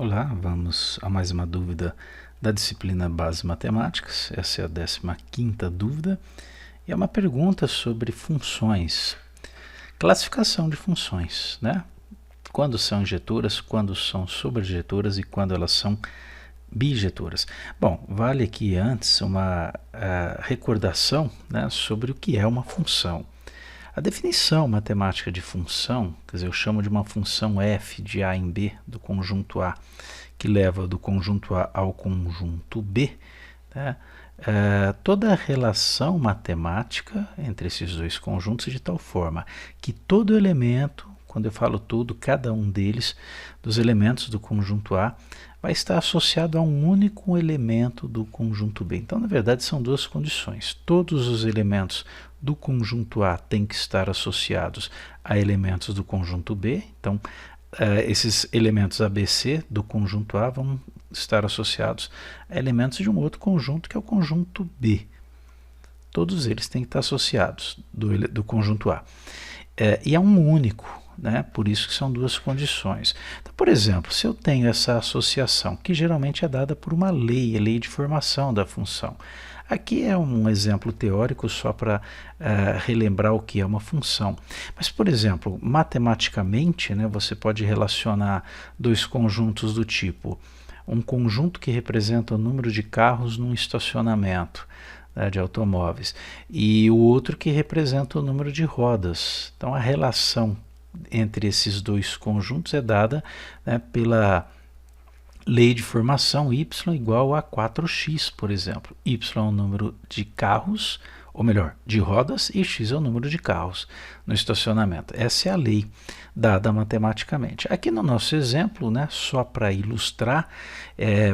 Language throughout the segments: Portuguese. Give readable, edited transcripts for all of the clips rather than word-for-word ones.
Olá, vamos a mais uma dúvida da disciplina Bases Matemáticas. Essa é a 15ª dúvida e é uma pergunta sobre funções. Classificação de funções, né? Quando são injetoras, quando são sobrejetoras e quando elas são bijetoras. Bom, vale aqui antes uma recordação, né, sobre o que é uma função. A definição matemática de função, quer dizer, eu chamo de uma função f de a em b do conjunto A, que leva do conjunto A ao conjunto B, né? Toda a relação matemática entre esses dois conjuntos é de tal forma que todo elemento, quando eu falo todo, cada um deles, dos elementos do conjunto A, vai estar associado a um único elemento do conjunto B. Então, na verdade, são duas condições. Todos os elementos do conjunto A têm que estar associados a elementos do conjunto B. Então, esses elementos ABC do conjunto A vão estar associados a elementos de um outro conjunto, que é o conjunto B. Todos eles têm que estar associados do conjunto A. E é um único, né? Por isso que são duas condições. Então, por exemplo, se eu tenho essa associação, que geralmente é dada por uma lei, a lei de formação da função. Aqui é um exemplo teórico só para relembrar o que é uma função. Mas, por exemplo, matematicamente, né, você pode relacionar dois conjuntos do tipo um conjunto que representa o número de carros num estacionamento, né, de automóveis, e o outro que representa o número de rodas. Então, a relação entre esses dois conjuntos é dada, né, pela lei de formação y igual a 4x, por exemplo. Y é o número de carros, ou melhor, de rodas, e x é o número de carros no estacionamento. Essa é a lei dada matematicamente. Aqui no nosso exemplo, né, só para ilustrar,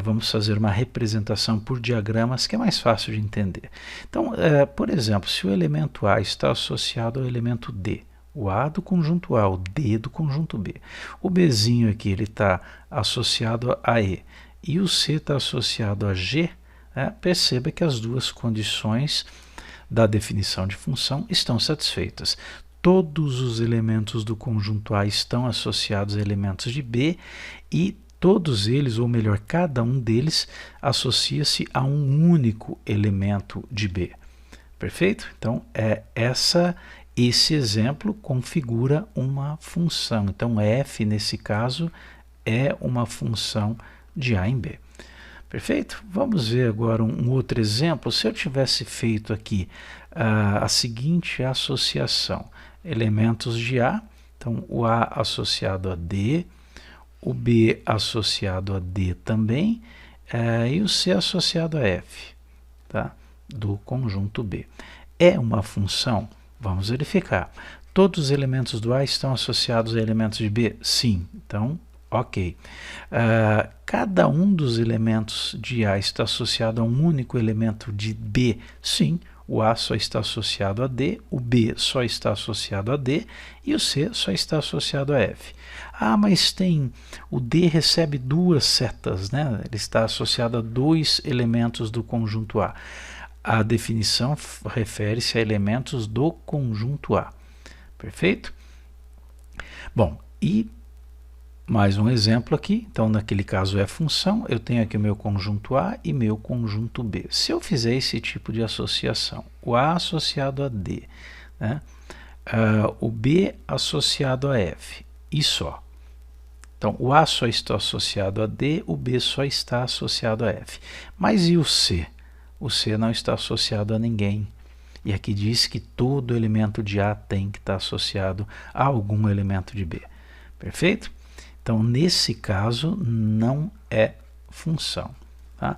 vamos fazer uma representação por diagramas que é mais fácil de entender. Então, por exemplo, se o elemento A está associado ao elemento D, o A do conjunto A, o D do conjunto B. O Bzinho aqui está associado a E e o C está associado a G, né? Perceba que as duas condições da definição de função estão satisfeitas. Todos os elementos do conjunto A estão associados a elementos de B e todos eles, ou melhor, cada um deles, associa-se a um único elemento de B. Perfeito? Então, esse exemplo configura uma função. Então, f, nesse caso, é uma função de A em B. Perfeito? Vamos ver agora um outro exemplo. Se eu tivesse feito aqui a seguinte associação. Elementos de A, então o A associado a D, o B associado a D também, e o C associado a F, tá? Do conjunto B. É uma função? Vamos verificar. Todos os elementos do A estão associados a elementos de B? Sim. Então, ok. Cada um dos elementos de A está associado a um único elemento de B? Sim. O A só está associado a D, o B só está associado a D e o C só está associado a F. Ah, mas o D recebe duas setas, né? Ele está associado a dois elementos do conjunto A. A definição refere-se a elementos do conjunto A. Perfeito? Bom, e mais um exemplo aqui. Então, naquele caso é função. Eu tenho aqui o meu conjunto A e meu conjunto B. Se eu fizer esse tipo de associação, o A associado a D, né? O B associado a F, e só. Então, o A só está associado a D, o B só está associado a F. Mas e o C? O C não está associado a ninguém. E aqui diz que todo elemento de A tem que estar associado a algum elemento de B. Perfeito? Então, nesse caso, não é função. Tá?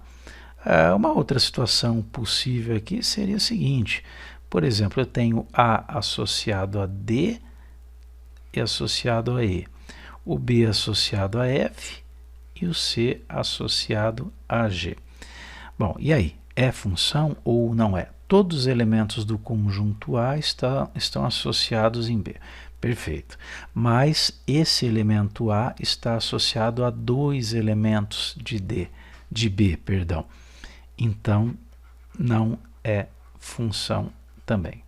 Uma outra situação possível aqui seria a seguinte. Por exemplo, eu tenho A associado a D e associado a E. O B associado a F e o C associado a G. Bom, e aí? É função ou não é? Todos os elementos do conjunto A estão associados em B. Perfeito. Mas esse elemento A está associado a dois elementos de B, perdão. Então, não é função também.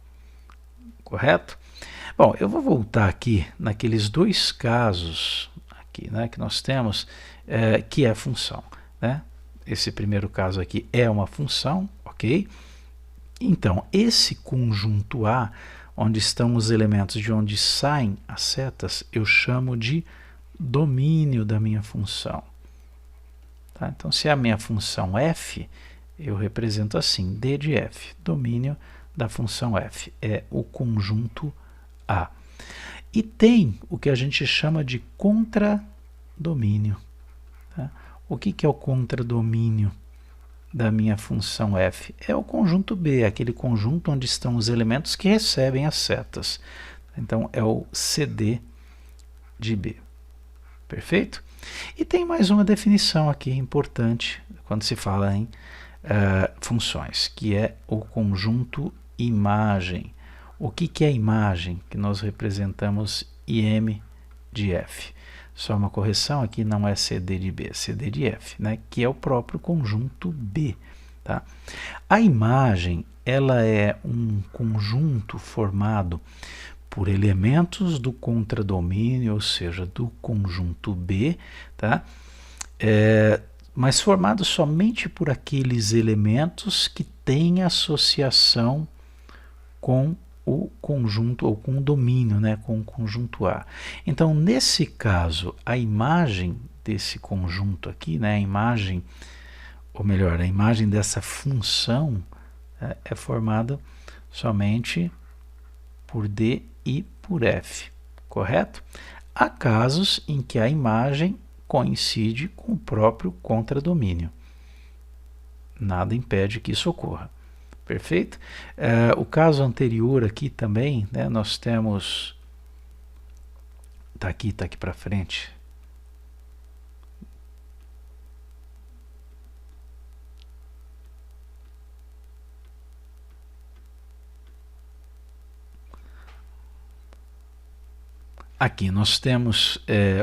Correto? Bom, eu vou voltar aqui naqueles dois casos aqui, né, que nós temos, que é função, né? Esse primeiro caso aqui é uma função, ok? Então, esse conjunto A, onde estão os elementos de onde saem as setas, eu chamo de domínio da minha função. Tá? Então, se é a minha função f, eu represento assim, d de f, domínio da função f, é o conjunto A. E tem o que a gente chama de contradomínio. Tá? O que é o contradomínio da minha função f? É o conjunto B, aquele conjunto onde estão os elementos que recebem as setas. Então, é o CD de B. Perfeito? E tem mais uma definição aqui importante quando se fala em funções, que é o conjunto imagem. O que é imagem? Que nós representamos IM de F. Só uma correção, aqui não é CD de B, é CD de F, né? Que é o próprio conjunto B. Tá? A imagem, ela é um conjunto formado por elementos do contradomínio, ou seja, do conjunto B, tá? Mas formado somente por aqueles elementos que têm associação com o conjunto, ou com o domínio, né, com o conjunto A. Então, nesse caso, a imagem desse conjunto aqui, né, a imagem, ou melhor, a imagem dessa função é formada somente por D e por F, correto? Há casos em que a imagem coincide com o próprio contradomínio. Nada impede que isso ocorra. Perfeito? O caso anterior aqui também, né, nós temos... Tá aqui para frente. Aqui nós temos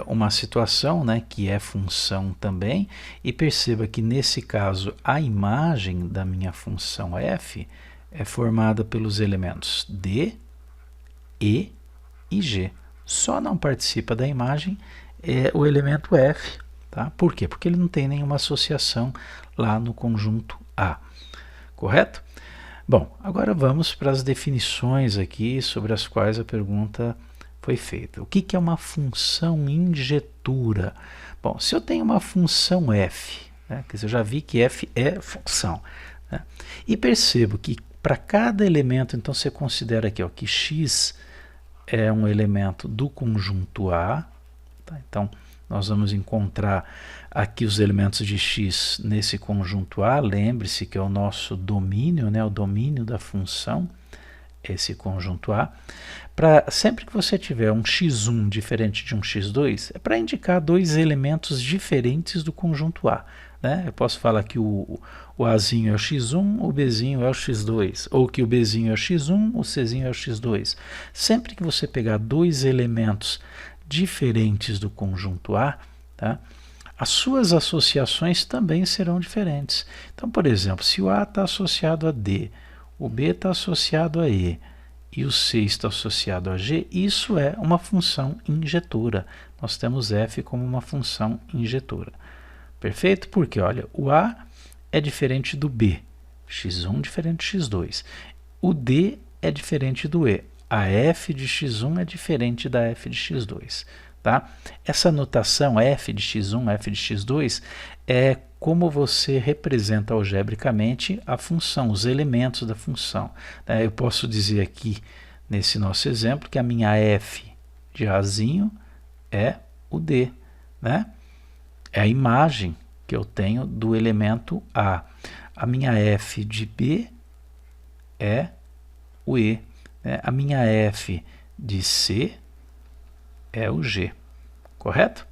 uma situação, né, que é função também, e perceba que nesse caso a imagem da minha função f é formada pelos elementos D, E e G. Só não participa da imagem o elemento f. Tá? Por quê? Porque ele não tem nenhuma associação lá no conjunto A. Correto? Bom, agora vamos para as definições aqui sobre as quais a pergunta foi feita. O que é uma função injetura? Bom, se eu tenho uma função f, né, quer dizer, eu já vi que f é função, né, e percebo que para cada elemento, então você considera aqui ó, que x é um elemento do conjunto A, tá? Então nós vamos encontrar aqui os elementos de x nesse conjunto A, lembre-se que é o nosso domínio, né, o domínio da função, esse conjunto A. Sempre que você tiver um x1 diferente de um x2, é para indicar dois elementos diferentes do conjunto A. Né? Eu posso falar que o Azinho é o x1, o Bzinho é o x2, ou que o Bzinho é o x1, o Czinho é o x2. Sempre que você pegar dois elementos diferentes do conjunto A, tá? As suas associações também serão diferentes. Então, por exemplo, se o A está associado a D, o B está associado a E e o C está associado a G, isso é uma função injetora. Nós temos f como uma função injetora. Perfeito? Porque, olha, o A é diferente do B, x1 diferente de x2. O D é diferente do E. A f de x1 é diferente da f de x2. Tá? Essa notação f de x1, f de x2 é como você representa algebricamente a função, os elementos da função. Eu posso dizer aqui, nesse nosso exemplo, que a minha f de Azinho é o D. Né? É a imagem que eu tenho do elemento A. A minha f de B é o E. Né? A minha f de C é o G. Correto?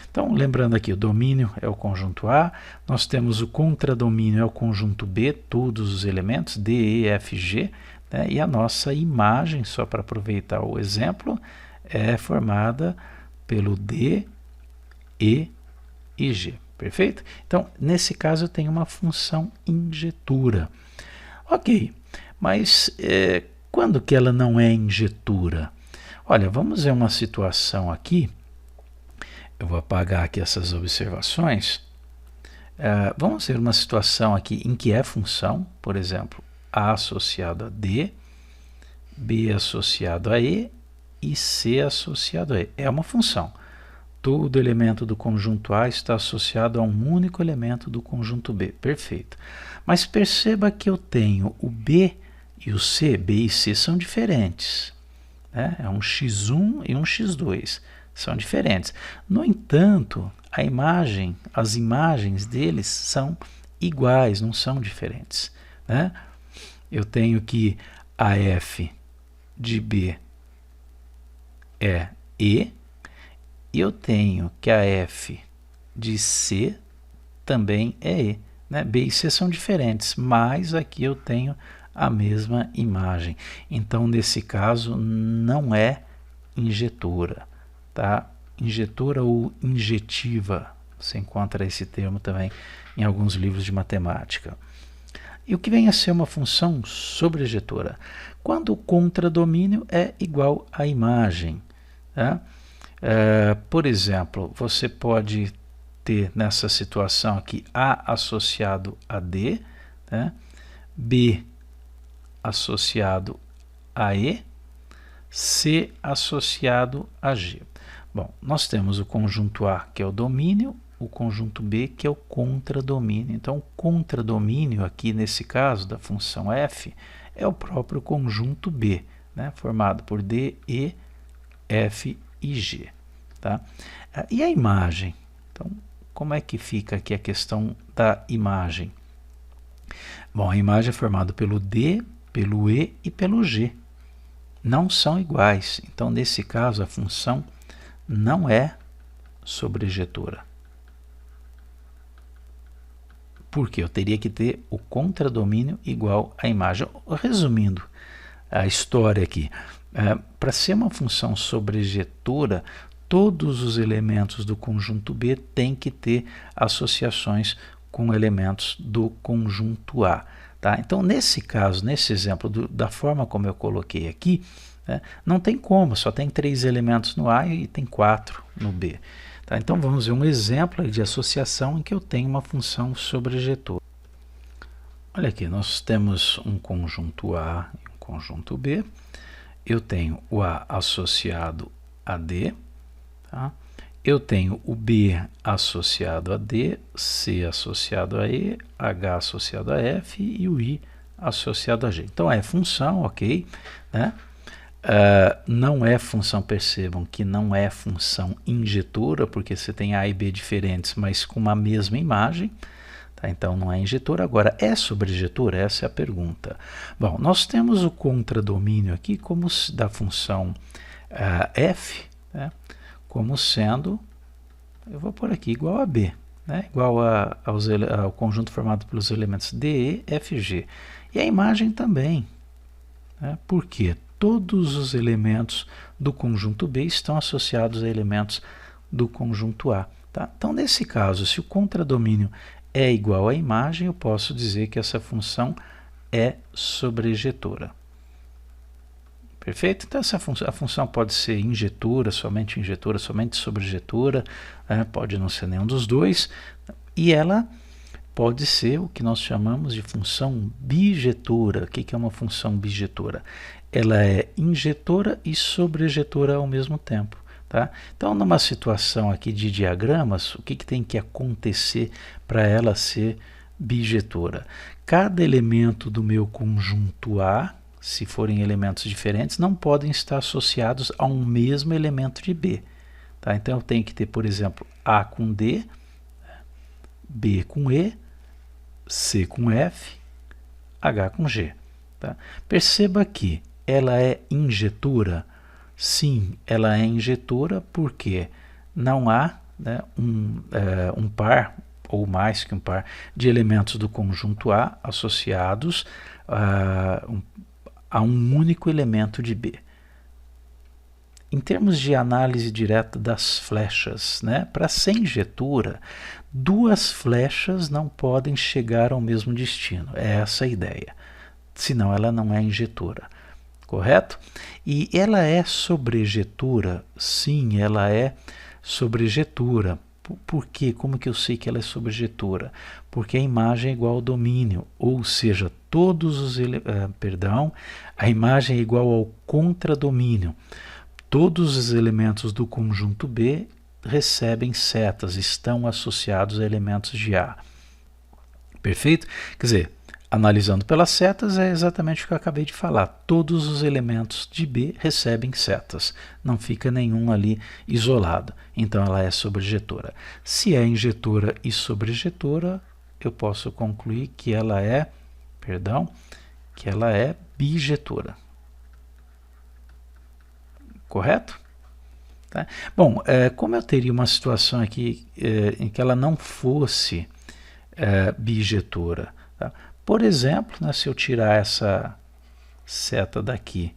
Então, lembrando aqui, o domínio é o conjunto A, nós temos o contradomínio, é o conjunto B, todos os elementos, D, E, F, G, né? E a nossa imagem, só para aproveitar o exemplo, é formada pelo D, E e G. Perfeito? Então, nesse caso, eu tenho uma função injetura. Ok, mas quando que ela não é injetura? Olha, vamos ver uma situação aqui Eu vou apagar aqui essas observações. Vamos ver uma situação aqui em que é função, por exemplo, A associado a D, B associado a E e C associado a E. É uma função. Todo elemento do conjunto A está associado a um único elemento do conjunto B. Perfeito. Mas perceba que eu tenho o B e o C. B e C são diferentes. Né? É um x1 e um x2. São diferentes. No entanto, as imagens deles são iguais, não são diferentes. Né? Eu tenho que a f de B é E, e eu tenho que a f de C também é E. Né? B e C são diferentes, mas aqui eu tenho a mesma imagem. Então, nesse caso, não é injetora. Tá? Injetora ou injetiva, você encontra esse termo também em alguns livros de matemática. E o que vem a ser uma função sobrejetora? Quando o contradomínio é igual à imagem. Tá? Por exemplo, você pode ter nessa situação aqui A associado a D, né? B associado a E, C associado a G. Bom, nós temos o conjunto A, que é o domínio, o conjunto B, que é o contradomínio. Então, o contradomínio aqui, nesse caso, da função f, é o próprio conjunto B, né, formado por D, E, F e G. Tá? E a imagem? Então, como é que fica aqui a questão da imagem? Bom, a imagem é formada pelo D, pelo E e pelo G. Não são iguais. Então, nesse caso, a função não é sobrejetora. Porque eu teria que ter o contradomínio igual à imagem. Resumindo a história aqui, para ser uma função sobrejetora, todos os elementos do conjunto B têm que ter associações com elementos do conjunto A. Tá? Então, nesse caso, nesse exemplo, da forma como eu coloquei aqui, não tem como, só tem 3 elementos no A e tem 4 no B. Tá? Então, vamos ver um exemplo de associação em que eu tenho uma função sobrejetora. Olha aqui, nós temos um conjunto A e um conjunto B. Eu tenho o A associado a D. Tá? Eu tenho o B associado a D, C associado a E, H associado a F e o I associado a G. Então, é função, ok? Né? Não é função, percebam que não é função injetora, porque você tem A e B diferentes, mas com uma mesma imagem. Tá? Então, não é injetora. Agora, é sobrejetora? Essa é a pergunta. Bom, nós temos o contradomínio aqui como da função f, né? Como sendo, eu vou pôr aqui, igual a B, né? Igual ao conjunto formado pelos elementos D, E, F, G. E a imagem também. Né? Por quê? Todos os elementos do conjunto B estão associados a elementos do conjunto A. Tá? Então, nesse caso, se o contradomínio é igual à imagem, eu posso dizer que essa função é sobrejetora. Perfeito? Então, a função pode ser injetora, somente sobrejetora, pode não ser nenhum dos dois, e ela pode ser o que nós chamamos de função bijetora. O que é uma função bijetora? Ela é injetora e sobrejetora ao mesmo tempo. Tá? Então, numa situação aqui de diagramas, o que tem que acontecer para ela ser bijetora? Cada elemento do meu conjunto A, se forem elementos diferentes, não podem estar associados a um mesmo elemento de B. Tá? Então, eu tenho que ter, por exemplo, A com D, B com E, C com F, H com G. Tá? Perceba que ela é injetora. Sim, ela é injetora porque não há, né, um par, ou mais que um par, de elementos do conjunto A associados a um único elemento de B. Em termos de análise direta das flechas, né, para ser injetora, 2 flechas não podem chegar ao mesmo destino. É essa a ideia. Senão ela não é injetora. Correto? E ela é sobrejetora? Sim, ela é sobrejetura. Por quê? Como que eu sei que ela é sobrejetura? Porque a imagem é igual ao domínio, ou seja, a imagem é igual ao contradomínio. Todos os elementos do conjunto B recebem setas, estão associados a elementos de A. Perfeito? Quer dizer, analisando pelas setas é exatamente o que eu acabei de falar. Todos os elementos de B recebem setas. Não fica nenhum ali isolado. Então ela é sobrejetora. Se é injetora e sobrejetora, eu posso concluir que ela é, bijetora. Correto? Tá? Bom, como eu teria uma situação aqui em que ela não fosse bijetora, tá? Por exemplo, né, se eu tirar essa seta daqui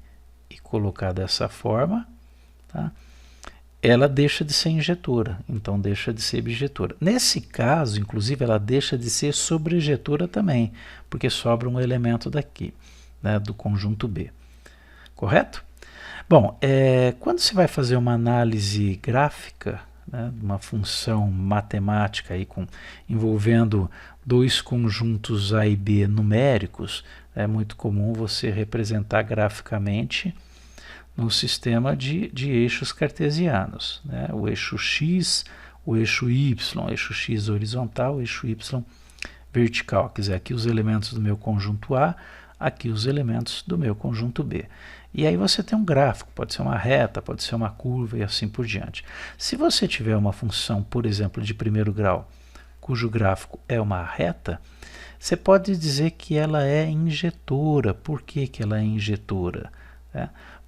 e colocar dessa forma, tá? Ela deixa de ser injetora, então deixa de ser bijetora. Nesse caso, inclusive, ela deixa de ser sobrejetora também, porque sobra um elemento daqui, né, do conjunto B. Correto? Bom, quando você vai fazer uma análise gráfica, né, uma função matemática aí envolvendo dois conjuntos A e B numéricos, é muito comum você representar graficamente no sistema de eixos cartesianos, né? O eixo x, o eixo y, eixo x horizontal, o eixo y vertical. Quer dizer, aqui os elementos do meu conjunto A, aqui os elementos do meu conjunto B. E aí você tem um gráfico, pode ser uma reta, pode ser uma curva e assim por diante. Se você tiver uma função, por exemplo, de primeiro grau, cujo gráfico é uma reta, você pode dizer que ela é injetora. Por que que ela é injetora?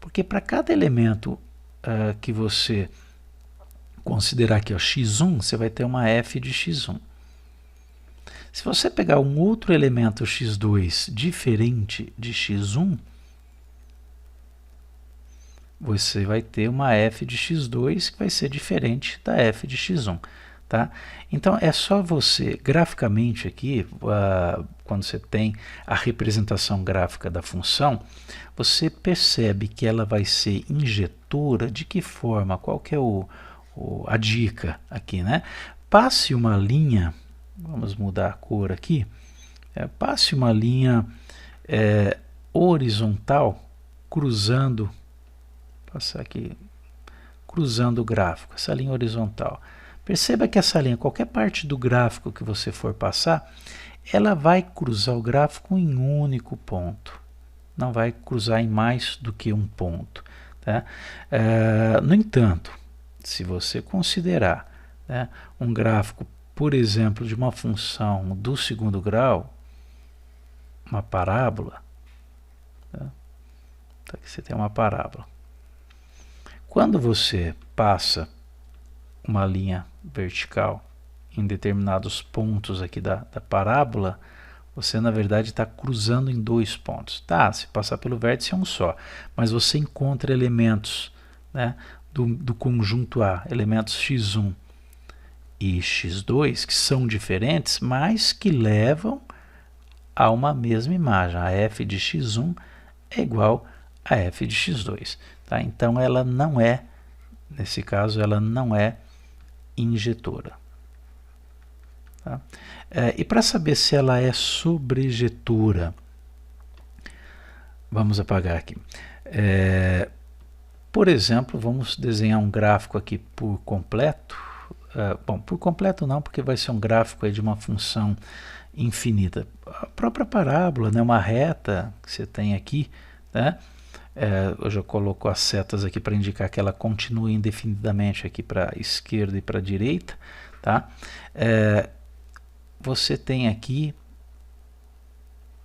Porque para cada elemento que você considerar aqui, ó, x1, você vai ter uma f de x1. Se você pegar um outro elemento x2 diferente de x1, você vai ter uma f de x2 que vai ser diferente da f de x1. Tá? Então, é só você, graficamente aqui, quando você tem a representação gráfica da função, você percebe que ela vai ser injetora. De que forma? Qual que é a dica aqui, né? Passe uma linha, vamos mudar a cor aqui, passe uma linha horizontal, cruzando, passar aqui, cruzando o gráfico, essa linha horizontal. Perceba que essa linha, qualquer parte do gráfico que você for passar, ela vai cruzar o gráfico em um único ponto. Não vai cruzar em mais do que um ponto. Tá? No entanto, se você considerar, né, um gráfico, por exemplo, de uma função do segundo grau, uma parábola, tá? Então, aqui você tem uma parábola. Quando você passa uma linha vertical em determinados pontos aqui da parábola, você na verdade está cruzando em dois pontos. Tá, se passar pelo vértice é um só, mas você encontra elementos, né, do conjunto A, elementos x1 e x2, que são diferentes, mas que levam a uma mesma imagem. A f de x1 é igual a f de x2. Tá? Então ela não é, nesse caso, ela não é injetora. Tá? E para saber se ela é sobrejetora, vamos apagar aqui. Por exemplo, vamos desenhar um gráfico aqui por completo. Bom, por completo não, porque vai ser um gráfico aí de uma função infinita. A própria parábola, né, uma reta que você tem aqui, né? Eu já coloco as setas aqui para indicar que ela continua indefinidamente aqui para a esquerda e para a direita. Tá? Você tem aqui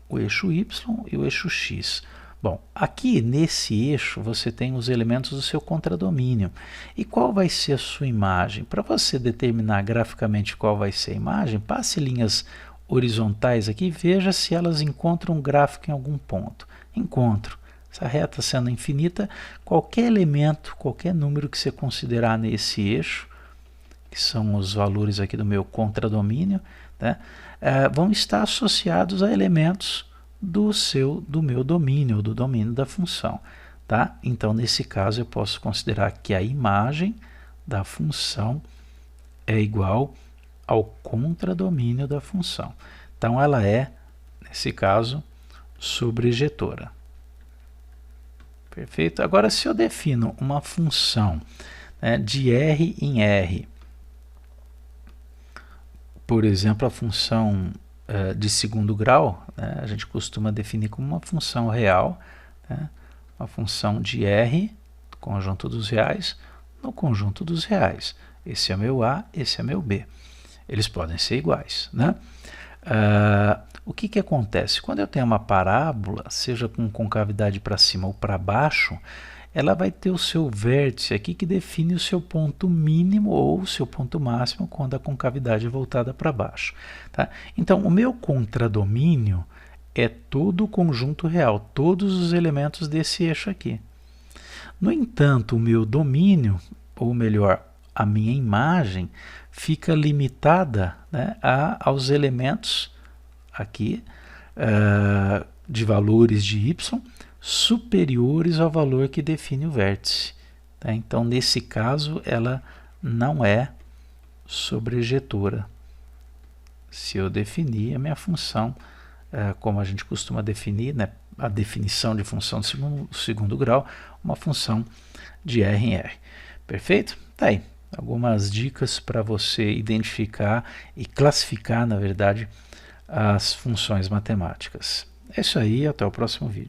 o eixo y e o eixo x. Bom, aqui nesse eixo você tem os elementos do seu contradomínio. E qual vai ser a sua imagem? Para você determinar graficamente qual vai ser a imagem, passe linhas horizontais aqui e veja se elas encontram um gráfico em algum ponto. Encontro. Essa reta sendo infinita, qualquer elemento, qualquer número que você considerar nesse eixo, que são os valores aqui do meu contradomínio, né, vão estar associados a elementos do meu domínio, do domínio da função. Tá? Então, nesse caso, eu posso considerar que a imagem da função é igual ao contradomínio da função. Então, ela é, nesse caso, sobrejetora. Perfeito? Agora, se eu defino uma função, né, de R em R, por exemplo, a função de segundo grau, né, a gente costuma definir como uma função real, né, uma função de R, conjunto dos reais, no conjunto dos reais. Esse é meu A, esse é meu B. Eles podem ser iguais, né? O que acontece? Quando eu tenho uma parábola, seja com concavidade para cima ou para baixo, ela vai ter o seu vértice aqui que define o seu ponto mínimo ou o seu ponto máximo quando a concavidade é voltada para baixo. Tá? Então, o meu contradomínio é todo o conjunto real, todos os elementos desse eixo aqui. No entanto, o meu domínio, ou melhor, a minha imagem, fica limitada, né, aos elementos aqui de valores de y superiores ao valor que define o vértice. Tá? Então, nesse caso, ela não é sobrejetora. Se eu definir a minha função, como a gente costuma definir, né, a definição de função de segundo grau, uma função de R em R. Perfeito? Tá aí. Algumas dicas para você identificar e classificar, na verdade, as funções matemáticas. É isso aí, até o próximo vídeo.